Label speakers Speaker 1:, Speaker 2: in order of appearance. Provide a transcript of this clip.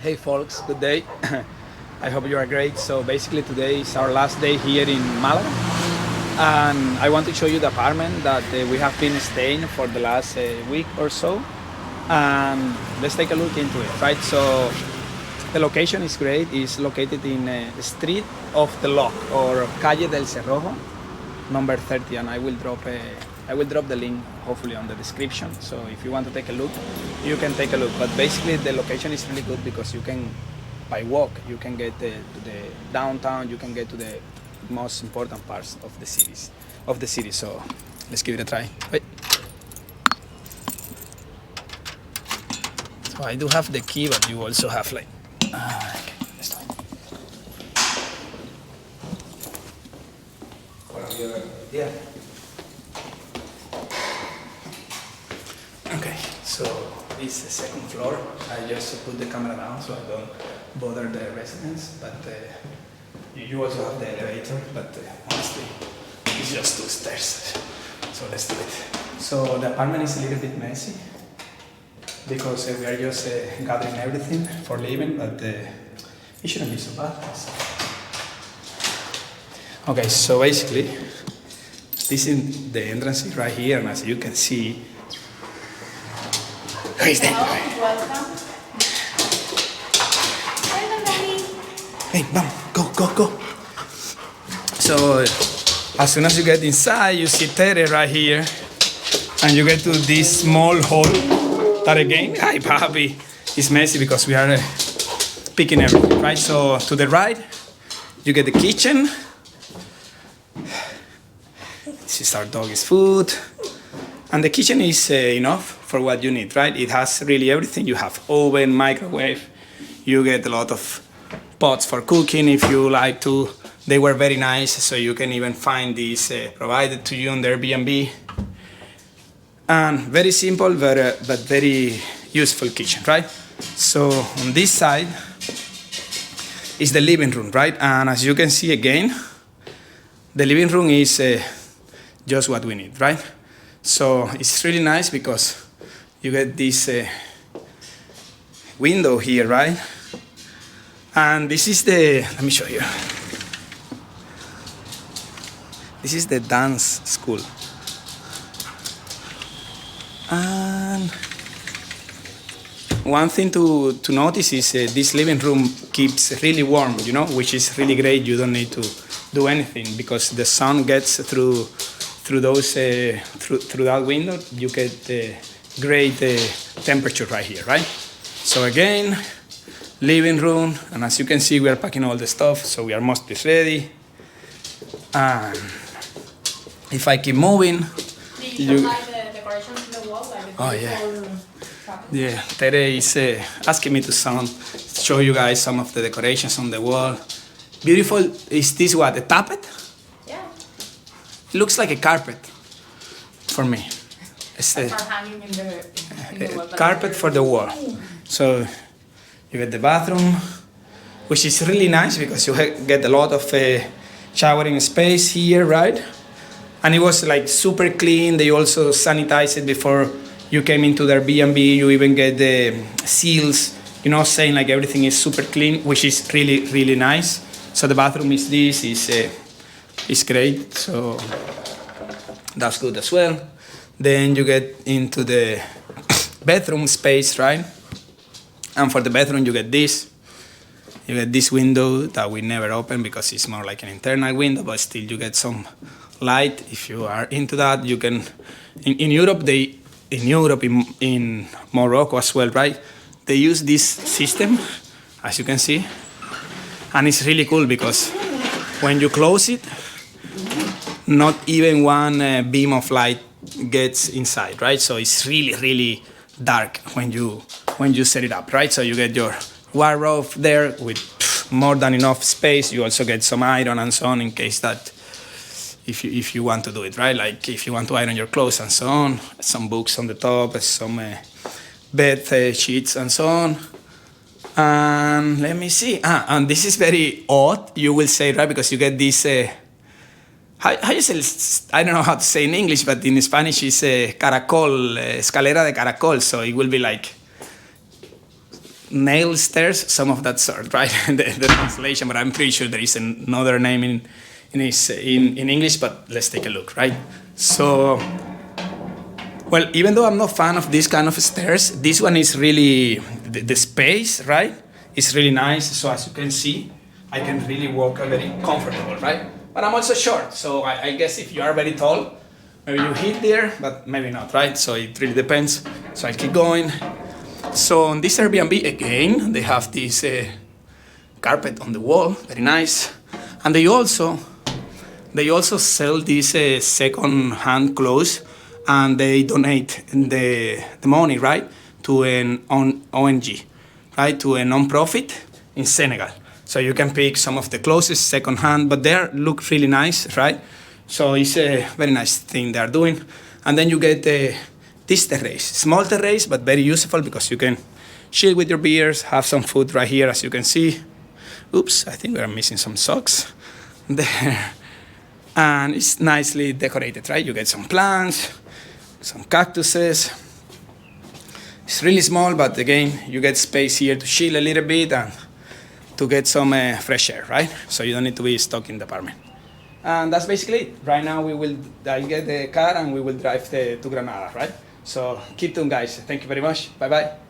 Speaker 1: Hey folks, good day. I hope you are great. So basically today is our last day here in Malaga, and I want to show you the apartment that we have been staying for the last week or so, and let's take a look into it, right? So the location is great. It's located in the street of the Lock, or Calle del Cerrojo, number 30, and I will drop the link hopefully on the description. So if you want to take a look, you can take a look. But basically the location is really good because you can, by walk, you can get to the downtown, you can get to the most important parts of the city. So let's give it a try. Wait. So I do have the key, but you also have like okay, let's try. Yeah. Okay, so this is the second floor. I just put the camera down so I don't bother the residents, but you also have the elevator, but honestly, it's just 2 stairs, so let's do it. So the apartment is a little bit messy because we are just gathering everything for living, but it shouldn't be so bad. Okay, so basically, this is the entrance right here, and as you can see,
Speaker 2: Welcome.
Speaker 1: hey, go. So, as soon as you get inside, you see Tere right here, and you get to this small hall that again, hi, Papi, is messy because we are picking everything, right? So, to the right, you get the kitchen. This is our dog's food. And the kitchen is enough for what you need, right? It has really everything. You have oven, microwave. You get a lot of pots for cooking if you like to. They were very nice, so you can even find these provided to you on the Airbnb. And very simple, but very useful kitchen, right? So on this side is the living room, right? And as you can see again, the living room is just what we need, right? So it's really nice because you get this window here, right? And this is let me show you. This is the dance school. And one thing to notice is this living room keeps really warm, which is really great. You don't need to do anything because the sun gets through that window. You get great temperature right here, right? So again, living room, and as you can see, we are packing all the stuff, so we are mostly ready. And if I keep moving,
Speaker 2: Did you like the decorations in the wall? Like the
Speaker 1: oh yeah, Tere is asking me to show you guys some of the decorations on the wall. Beautiful. Is this what, a tapet? It looks like a carpet for me. It's
Speaker 2: for hanging in the wall,
Speaker 1: carpet for the wall. So you get the bathroom, which is really nice because you get a lot of showering space here, right? And it was like super clean. They also sanitized it before you came into their B&B. You even get the seals, saying like everything is super clean, which is really, really nice. So the bathroom is great, so that's good as well. Then you get into the bedroom space, right? And for the bedroom, you get this. You get this window that we never open because it's more like an internal window, but still you get some light. If you are into that, you can. In Europe, in Morocco as well, right? They use this system, as you can see, and it's really cool because when you close it, not even one beam of light gets inside, right? So it's really, really dark when you set it up, right? So you get your wardrobe there with more than enough space. You also get some iron and so on in case that if you want to do it, right? Like if you want to iron your clothes and so on, some books on the top, some bed sheets and so on. And let me see. And this is very odd, you will say, right? Because you get this how you say, I don't know how to say in English, but in Spanish it's caracol, escalera de caracol. So it will be like nail stairs, some of that sort, right? the translation, but I'm pretty sure there is another name in English, but let's take a look, right? So, well, even though I'm not a fan of this kind of stairs, this one is really, the space, right? It's really nice. So as you can see, I can really walk very comfortable, right? But I'm also short, so I guess if you are very tall, maybe you hit there, but maybe not, right? So it really depends. So I'll keep going. So on this Airbnb, again, they have this carpet on the wall, very nice. And they also sell these second-hand clothes, and they donate the money, right, to an ONG, right, to a non-profit in Senegal. So you can pick some of the clothes second-hand, but they look really nice, right? So it's a very nice thing they are doing. And then you get this terrace, small terrace, but very useful because you can chill with your beers, have some food right here, as you can see. Oops, I think we are missing some socks there. And it's nicely decorated, right? You get some plants, some cactuses. It's really small, but again, you get space here to chill a little bit and to get some fresh air, right? So you don't need to be stuck in the apartment. And that's basically it. Right now, I'll get the car and we will drive to Granada, right? So keep tuned, guys. Thank you very much. Bye-bye.